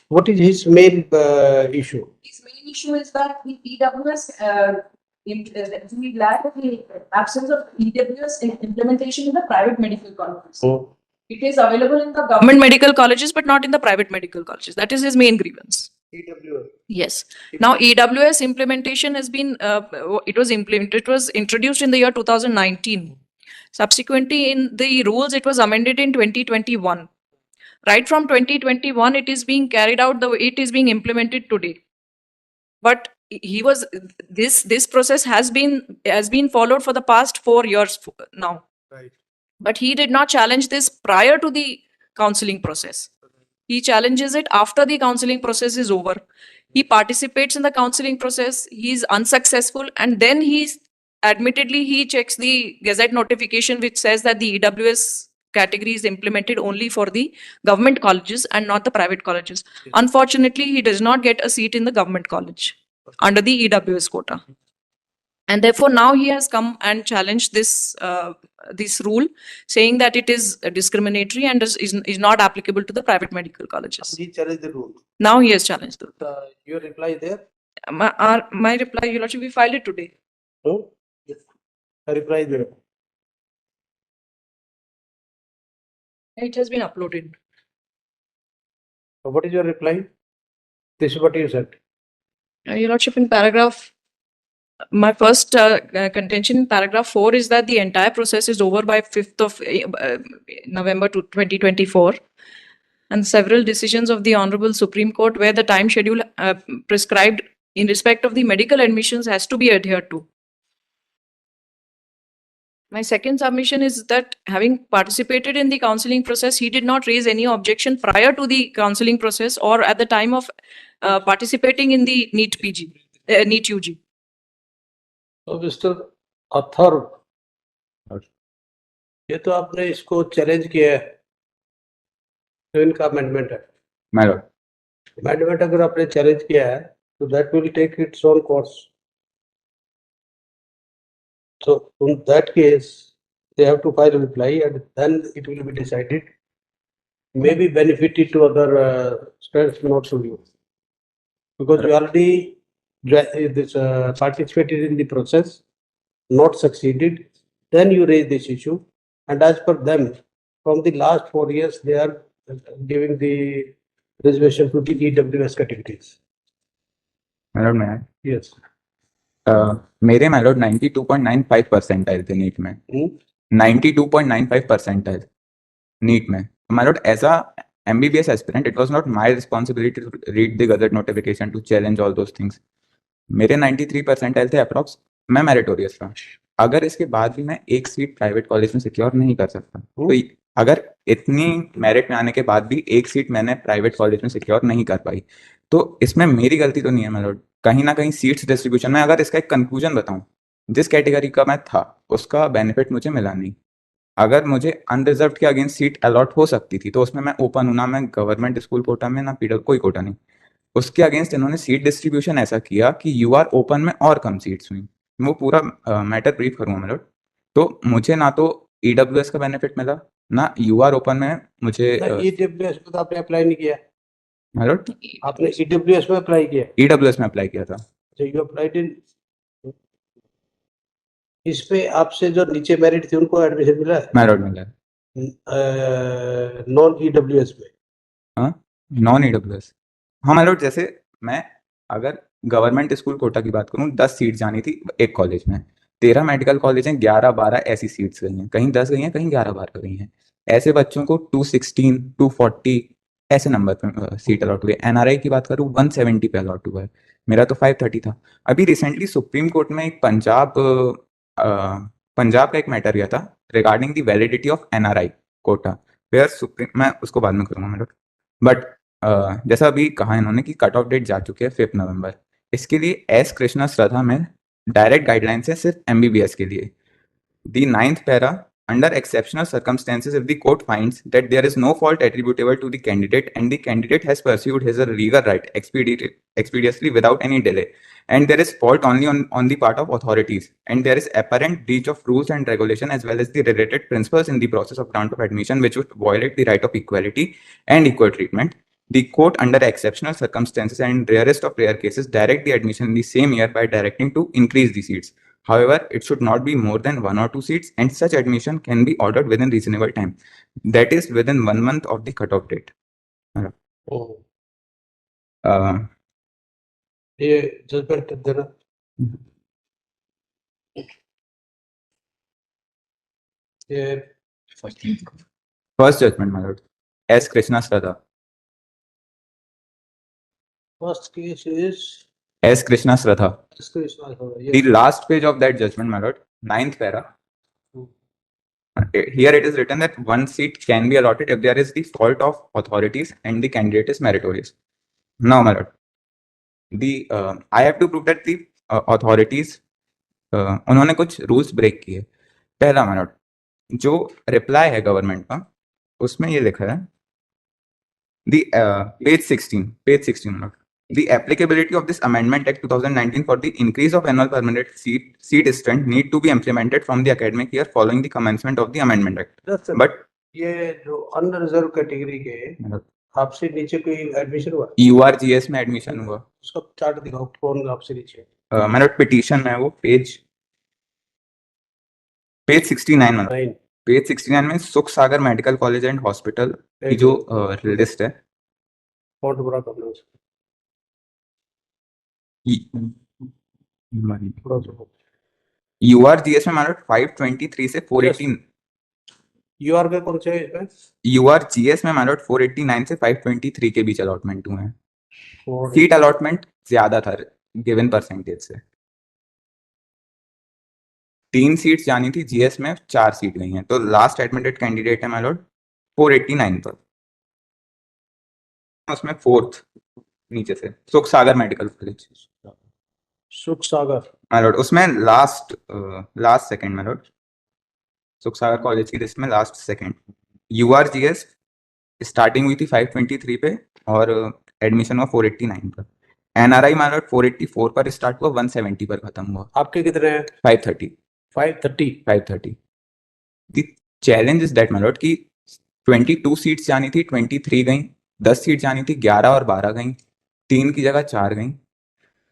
What is his main issue? His main issue is that the EWS, the lack of the absence of EWS implementation in the private medical colleges. Oh. It is available in the government medical colleges, but not in the private medical colleges. That is his main grievance. EWS. Yes. Now, EWS implementation has been, it was introduced in the year 2019. Subsequently, in the rules, it was amended in 2021. Right from 2021, it is being carried out the way it is being implemented today. But this process has been followed for the past 4 years now. Right. But he did not challenge this prior to the counseling process. He challenges it after the counseling process is over. He participates in the counseling process. He is unsuccessful, and then he checks the Gazette notification which says that the EWS category is implemented only for the government colleges and not the private colleges. Yes. Unfortunately, he does not get a seat in the government college under the EWS quota. And therefore, now he has come and challenged this rule, saying that it is discriminatory and is not applicable to the private medical colleges. He challenged the rule. Now he has challenged it. Your reply there? My reply, Your Lordship, we filed it today. Oh, yes. A reply there. It has been uploaded. What is your reply? This is what you said. Your Lordship, in paragraph, my first contention in paragraph 4 is that the entire process is over by 5th of November 2024. And several decisions of the Honorable Supreme Court where the time schedule prescribed in respect of the medical admissions has to be adhered to. My second submission is that having participated in the counseling process, he did not raise any objection prior to the counseling process or at the time of participating in the NEET UG. तो mister Athar, ये तो आपने इसको challenge किया है, तो इनका amendment है। अमेंडमेंट अगर आपने चैलेंज किया है तो that will take its own course. So in that case, they have to file a reply and then it will be decided. Maybe benefited to other students, not to you, because you already participated in the process, not succeeded. Then you raise this issue, and as per them, from the last 4 years, they are giving the reservation to the EWS categories. Madam मैं Yes. मेरे madam 92.95 percentile थे NEET में. 92.95 percentile NEET में. Madam as a MBBS aspirant, it was not my responsibility to read the gazette notification to challenge all those things. मेरे 93 percentile थे approx. मैं meritorious था. अगर इसके बाद भी मैं एक सीट प्राइवेट कॉलेज में सिक्योर नहीं कर सकता, तो अगर इतनी मेरिट में आने के बाद भी एक सीट मैंने प्राइवेट कॉलेज में सिक्योर नहीं कर पाई, तो इसमें मेरी गलती तो नहीं है मैडम. कहीं ना कहीं सीट्स डिस्ट्रीब्यूशन में, अगर इसका एक कंक्लूजन बताऊं, जिस कैटेगरी का मैं था उसका बेनिफिट मुझे मिला नहीं. अगर मुझे अनरिजर्व के अगेंस्ट सीट अलॉट हो सकती थी तो उसमें मैं ओपन हूं, ना मैं गवर्नमेंट स्कूल कोटा में, ना पीडब्ल्यू कोई कोटा नहीं. उसके अगेंस्ट इन्होंने सीट डिस्ट्रीब्यूशन ऐसा किया कि UR ओपन में और कम सीट्स हुई. वो पूरा मैटर ब्रीफ करूंगा मैडम. तो मुझे ना तो EWS का बेनिफिट मिला, ना UR ओपन में मुझे. EWS में तो आपने अप्लाई नहीं किया मैडम. आपने EWS में अप्लाई किया? EWS में अप्लाई किया था. So you applied in, इस पे आपसे जो नीचे मेरिट थी उनको एडमिशन मिला है? मैडम मिला. नॉन EWS में? हाँ, नॉन EWS. हाँ मैडम, जैसे मैं अगर गवर्नमेंट स्कूल कोटा की बात करूँ, 10 सीट जानी थी एक कॉलेज में. 13 मेडिकल कॉलेज हैं, 11-12 ऐसी सीट्स गई हैं. कहीं 10 गई हैं, कहीं 11-12 गई हैं. ऐसे बच्चों को 216, 240 ऐसे नंबर पे सीट अलॉट हुई. NRI की बात करूँ 170 पे अलॉट हुआ है. मेरा तो 530 था. अभी रिसेंटली सुप्रीम कोर्ट में एक पंजाब का एक मैटर गया था regarding the validity of NRI quota, where supreme, मैं उसको बाद में करूँगा मैडम. बट जैसा अभी कहा इन्होंने कि कट ऑफ डेट जा चुकी है 5 नवंबर. इसके लिए एस कृष्णा श्रद्धा में डायरेक्ट गाइडलाइंस है सिर्फ MBBS के लिए. The 9th para, under exceptional circumstances, if the court finds that there is no fault attributable to the candidate and the candidate has pursued his legal right expeditiously without any delay, and there is fault only on the part of authorities, and there is apparent breach of rules and regulation as well as the related principles in the process of grant of admission which would violate the right of equality and equal treatment, The court, under exceptional circumstances and in rarest of rare cases, direct the admission in the same year by directing to increase the seats. However, it should not be more than 1 or 2 seats, and such admission can be ordered within reasonable time. That is within 1 month of the cutoff date. Oh, Uh, ये judgement देना ये First judgment, my lord. S. Krishna Sradha. First case is S. Krishna Sradha. इसको The ये last page of that judgment, my lord, 9th para. Here it is written that 1 seat can be allotted if there is the fault of authorities and the candidate is meritorious. Now, my lord, I have to prove that the authorities उन्होंने कुछ rules break किए. पहला, my lord, जो reply है government का, उसमें ये लिखा है the page 16, my lord. The applicability of this Amendment Act 2019 for the increase of annual permanent seat strength need to be implemented from the academic year following the commencement of the Amendment Act. But ये जो unreserved category के आपसे नीचे कोई admission हुआ URGS में admission हुआ, उसका चार्ट दिखाओ कौन आपसे नीचे मेरा पिटीशन है वो पेज 69 में, 9 पेज 69 में सुख सागर मेडिकल कॉलेज एंड हॉस्पिटल की जो लिस्ट है, फॉन्ट पूरा करना है उसको, थोड़ा सा URGS में हमारा 523 से 418, यूआर का कौन से है इसमें URGS में हमारा 489 से 523 के बीच अलॉटमेंट हुए हैं. और सीट अलॉटमेंट ज्यादा था गिवन परसेंटेज से. 3 सीट्स जानी थी, GS में 4 सीट गई हैं, तो लास्ट एडमिटेड कैंडिडेट है माय लॉर्ड 489 पर, उसमें 4th नीचे से सुख सागर मेडिकल कॉलेज सुख सागर माय लॉर्ड, उसमें लास्ट सेकंड माय लॉर्ड, सुख सागर कॉलेज की लिस्ट में लास्ट सेकंड. URGS स्टार्टिंग हुई थी 523 पे और एडमिशन हुआ 489 पर. NRI माय लॉर्ड 484 पर स्टार्ट हुआ, 170 पर खत्म हुआ, आपके कितने हैं 530. 530 The challenge is that my lord कि 22 सीट्स जानी थी, 23 गई, 10 सीट जानी थी, 11 और 12 गई, 3 की जगह 4 गई.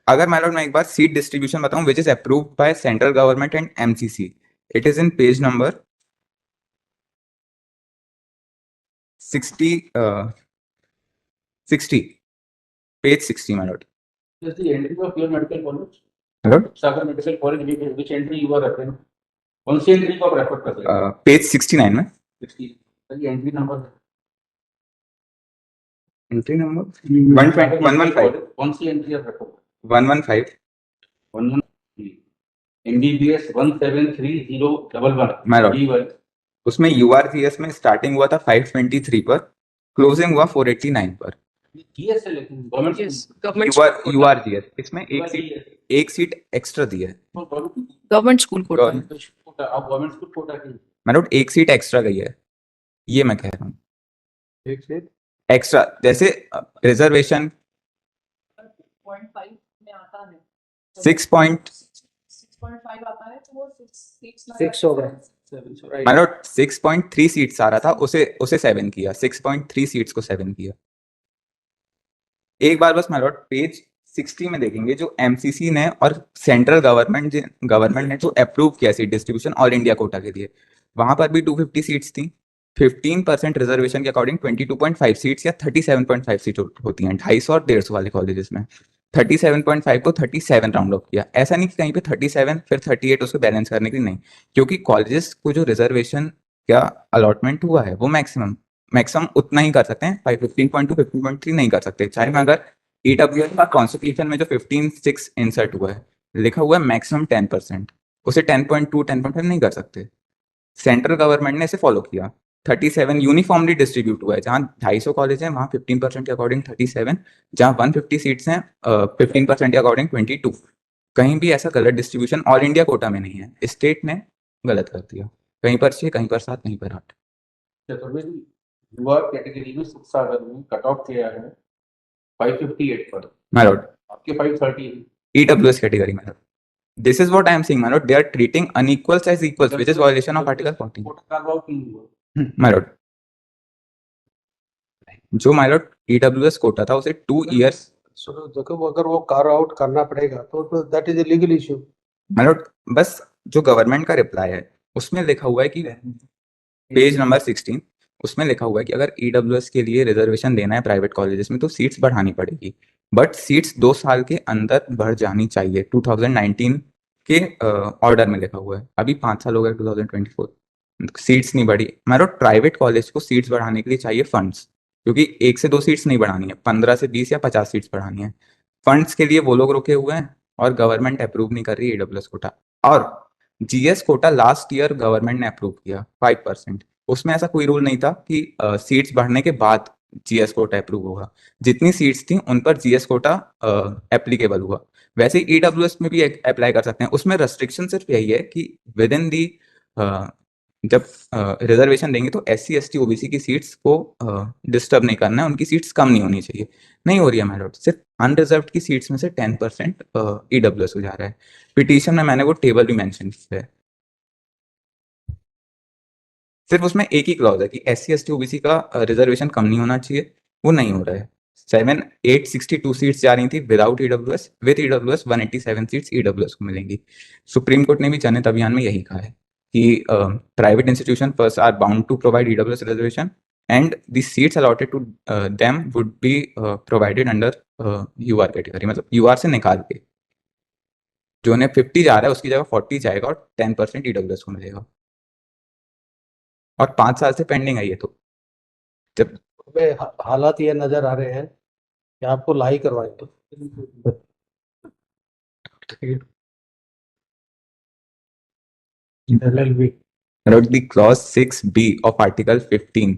अगर my lord मैं एक बार सीट डिस्ट्रीब्यूशन बताऊं which is approved by central government and MCC, it is in page number 60, page 60 my lord. Is the entry of your medical college? My lord, Sagar Medical College, which entry you are referring? कौन सी entry को आप refer कर रहे हैं? page 69 में 60. The entry number. entry number 115. कौन सी entry आप refer? 115 113. MBBS 173011. My lord. D1. उसमें URGS में स्टार्टिंग हुआ था 523 पर, क्लोजिंग हुआ 489 पर. GS है लेकिन government. Yes, government URGS इसमें एक सीट एक्स्ट्रा दी है. government school quota. आप government school quota की. मतलब एक सीट एक्स्ट्रा गई है, ये मैं कह रहा हूँ. एक से एक्स्ट्रा जैसे रिजर्वेशन 6.5 में आता है. 6.5 आता है तो वो 6 6 होगा 7 मतलब 6.3 सीट्स आ रहा था, उसे 7 किया, 6.3 सीट्स को 7 किया. एक बार बस माय लॉर्ड पेज 60 में देखेंगे जो MCC ने और सेंट्रल गवर्नमेंट ने जो अप्रूव किया seat distribution all India quota के लिए, वहां पर भी 250 सीट्स थी. 15% रिजर्वेशन के अकॉर्डिंग 22.5 सीट्स या 37.5 सीट होती हैं 250 और 150 वाले कॉलेजेस में. 37.5 को 37 राउंड ऑफ किया. ऐसा नहीं कि कहीं पे 37 फिर 38 उसको बैलेंस करने के लिए, नहीं, क्योंकि कॉलेजेस को जो रिजर्वेशन का अलॉटमेंट हुआ है वो मैक्सिमम उतना ही कर सकते हैं. 15.2 15.3 नहीं कर सकते. चाहे मैं अगर EWS का कॉन्स्टिट्यूशन में जो 15.6 इंसर्ट हुआ है लिखा हुआ है मैक्सिमम 10%, उसे 10.2 10.5 नहीं कर सकते. सेंट्रल गवर्नमेंट ने इसे फॉलो किया. 37 यूनिफॉर्मली डिस्ट्रीब्यूट हुआ है. जहाँ 250 कॉलेज हैं वहाँ 15% के अकॉर्डिंग 37, जहाँ 150 सीट्स हैं 15% के अकॉर्डिंग 22. कहीं भी ऐसा गलत डिस्ट्रीब्यूशन ऑल इंडिया कोटा में नहीं है. स्टेट ने गलत कर दिया, कहीं पर 6 कहीं पर 7 कहीं पर 8. युवा कैटेगरी में सुख सागर में कट ऑफ किया है 558 पर, माय लॉर्ड आपके 530 है. EWS कैटेगरी में. This is what I am saying, my lord. They are treating unequals as equals, which is violation of Article 14. Kota का भाव क्यों हुआ? My lord, जो my lord ईडब्ल्यूएस कोटा था उसे 2 इयर्स सुनो देखो, अगर वो कार्व आउट करना पड़ेगा तो that is a legal issue. मतलब बस जो गवर्नमेंट का रिप्लाई है उसमें लिखा हुआ है कि पेज नंबर 16 उसमें लिखा हुआ है कि अगर ईडब्ल्यूएस के लिए रिजर्वेशन देना है प्राइवेट कॉलेजेस में तो सीट्स बढ़ानी पड़ेगी, बट सीट्स 2 साल के अंदर बढ़ जानी चाहिए। 2019 के ऑर्डर में लिखा हुआ है, अभी 5 साल हो गए 2024, सीट्स नहीं बढ़ी। मतलब प्राइवेट कॉलेज को सीट्स बढ़ाने के लिए चाहिए फंड्स, क्योंकि 1 से 2 सीट्स नहीं बढ़ानी है, 15 से 20 या 50 सीट्स बढ़ानी है। फंड्स के लिए वो लोग रुके हुए हैं और गवर्नमेंट अप्रूव नहीं कर रही ईडब्ल्यूएस कोटा। और GS quota last year government ने अप्रूव किया 5%, उसमें ऐसा कोई रूल नहीं था कि सीट्स बढ़ने के बाद जीएस कोटा अप्रूव होगा। जितनी सीट्स थी उन पर जीएस कोटा एप्लीकेबल हुआ। वैसे ही ईडब्ल्यूएस में भी अप्लाई कर सकते हैं। उसमें रेस्ट्रिक्शन सिर्फ यही है कि विद इन दी जब रिजर्वेशन देंगे तो एससी एसटी ओबीसी की सीट्स को डिस्टर्ब नहीं करना है, उनकी सीट्स कम नहीं होनी चाहिए। नहीं हो रही है मैडम, सिर्फ अनरिजर्व्ड की सीट्स में से 10% ईडब्ल्यूएस हो जा रहा है। पिटीशन में मैंने वो टेबल भी मेंशन किया है। सिर्फ उसमें एक ही क्लॉज है कि एससी एसटी ओबीसी का रिजर्वेशन कम नहीं होना चाहिए, वो नहीं हो रहा है। 7862 सीट्स जा रही थी without EWS, with EWS 187 seats EWS को मिलेंगी। सुप्रीम कोर्ट ने भी जनहित अभियान में यही कहा है कि private institution first are bound to provide EWS reservation and the seats allotted to them would be provided under UR category, मतलब यूआर से निकाल के जो उन्हें 50 जा रहा है उसकी जगह 40 जाएगा और 10% ईडब्ल्यूएस को मिलेगा। और 5 साल से पेंडिंग है ये तो। जब हमें हालात ये नजर आ रहे हैं कि आपको लाई करवाएं तो LLB wrote the clause 6b of article 15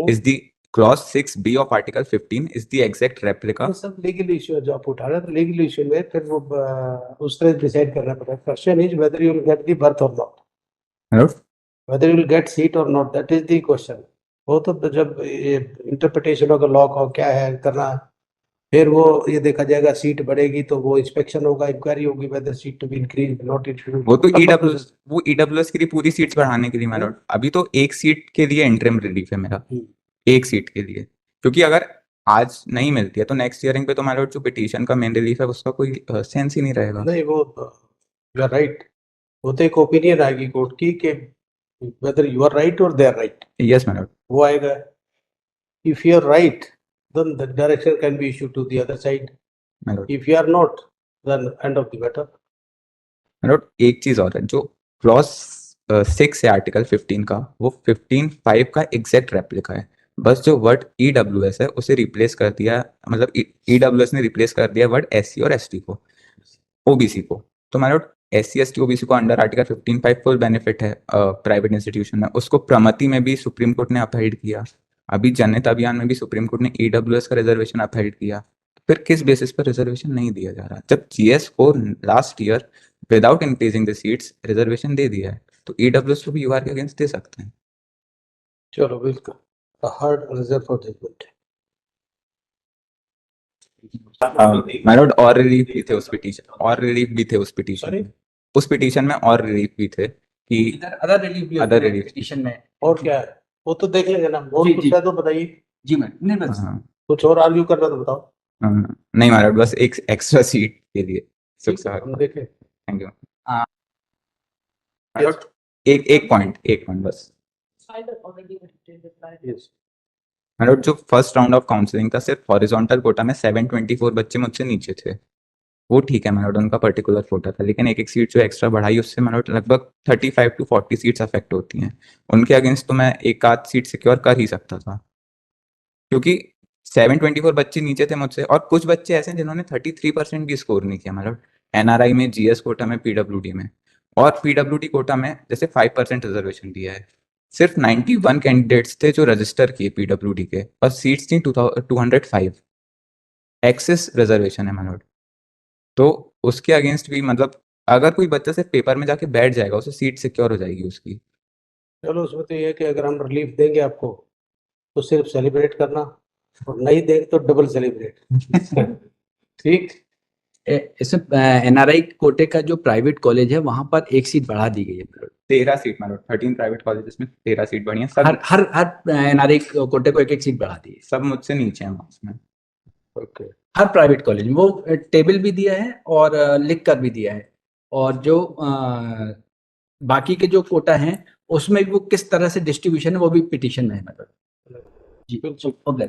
is the clause 6b of article 15 is the exact replica ये सब लीगल इशू है जो आप उठा रहे हैं, तो लीगल इशू में फिर वो उस तरह डिसाइड करना पड़ेगा। Question is whether you will get the birth और not, wrote whether you will get seat और not, that is the question. वो तो जब इंटरप्रिटेशन ऑफ लॉ का क्या है करना, फिर वो ये देखा जाएगा सीट बढ़ेगी तो वो इंस्पेक्शन होगा, इंक्वायरी होगी whether seat to be increase not increase. वो तो ईडब्ल्यूएस वो ईडब्ल्यूएस के लिए पूरी सीट्स बढ़ाने के लिए मैडम, अभी तो एक सीट के लिए इंटरिम रिलीफ है मेरा, एक सीट के लिए। क्योंकि अगर आज नहीं मिलती है तो नेक्स्ट ईयरिंग पे तो मैडम जो पिटीशन का मेन रिलीफ है उसका कोई सेंस ही नहीं रहेगा। नहीं वो यू आर राइट, वो तो एक ओपिनियन आएगी कोर्ट की कि वेदर यू आर राइट और they are right, yes madam. वो आएगा। If you are right then the direction can be issued to the other side. Madam If you are not, then end of the matter. Madam एक चीज और है, जो clause 6 है article 15 का, वो 15(5) का एग्जैक्ट रेप्लिका है। बस जो वर्ड ईडब्ल्यूएस है उसे रिप्लेस कर दिया, मतलब ईडब्ल्यूएस ने रिप्लेस कर दिया वर्ड एससी और एसटी को, ओबीसी को। तो मैडम एससी एसटी ओबीसी को अंडर आर्टिकल 15(5) फुल बेनिफिट है प्राइवेट इंस्टीट्यूशन में। उसको प्रमति में भी सुप्रीम कोर्ट ने अपहेल्ड किया, अभी जनहित अभियान में भी सुप्रीम कोर्ट ने ईडब्ल्यूएस का रिजर्वेशन अपहेल्ड किया। फिर किस बेसिस पर रिजर्वेशन नहीं दिया जा रहा, जब जीएस को last year without increasing the seats reservation दे दिया है, तो ईडब्ल्यूएस को भी यूआर के अगेंस्ट दे सकते हैं। चलो बिल्कुल, heard reserve for judgment. Madam और रिलीफ भी थे उस पिटीशन, और रिलीफ भी थे उस पिटीशन Sorry? में, उस पिटीशन में और रिलीफ भी थे कि इधर अदर रिलीफ भी Other होती है relief। पिटीशन में। और क्या है वो तो देख लेंगे ना, और जी, कुछ जी। है तो बताइए, जी मैडम, नहीं बस हाँ, कुछ और आर्ग्यू करना तो बताओ। नहीं मैडम बस एक एक्स्ट्रा सीट के लिए सुख ठीक है, सर, हम देखें। Thank you. Yes. एक पॉइंट बस Yes. मैडम, जो फर्स्ट राउंड ऑफ काउंसलिंग था सिर्फ हॉरिजॉन्टल कोटा में 724 बच्चे मुझसे नीचे थे, वो ठीक है मैडम, उनका पर्टिकुलर कोटा था। लेकिन एक सीट जो एक्स्ट्रा बढ़ाई उससे मैडम लगभग 35 to 40 सीट्स अफेक्ट होती हैं। उनके अगेंस्ट तो मैं एक आध सीट सिक्योर कर ही सकता था, क्योंकि 724 बच्चे नीचे थे मुझसे, और कुछ बच्चे ऐसे हैं जिन्होंने 33% भी स्कोर नहीं किया। मतलब एनआरआई में, जीएस कोटा में, पीडब्ल्यूडी में, और पीडब्ल्यूडी कोटा में जैसे 5% रिजर्वेशन दिया है। सिर्फ 91 कैंडिडेट्स थे जो रजिस्टर किए पीडब्ल्यूडी के, और सीट्स थी 205। एक्सेस रिजर्वेशन है मैडम, तो उसके अगेंस्ट भी मतलब अगर कोई बच्चा सिर्फ पेपर में जाके बैठ जाएगा उसे सीट सिक्योर हो जाएगी उसकी। चलो उसमें तो ये है कि अगर हम रिलीफ देंगे आपको तो सिर्फ सेलिब्रेट करना, और नहीं देंगे तो डबल सेलिब्रेट। ठीक, इसमें एनआरआई कोटे का जो प्राइवेट कॉलेज है वहां पर एक सीट बढ़ा दी गई है my lord। 13 सीट मतलब 13 प्राइवेट कॉलेजेस में 13 सीट बढ़ी है सब हर हर हर एनआरआई कोटे को एक एक सीट बढ़ा दी है सब मुझसे नीचे हैं मार्क्स में। ओके। हर प्राइवेट कॉलेज में। वो टेबल भी दिया है और लिख कर भी दिया है, और जो बाकी के जो कोटा हैं उसमें वो किस तरह से डिस्ट्रीब्यूशन है वो भी पिटीशन में है मतलब। जी, बिल्कुल। ओके।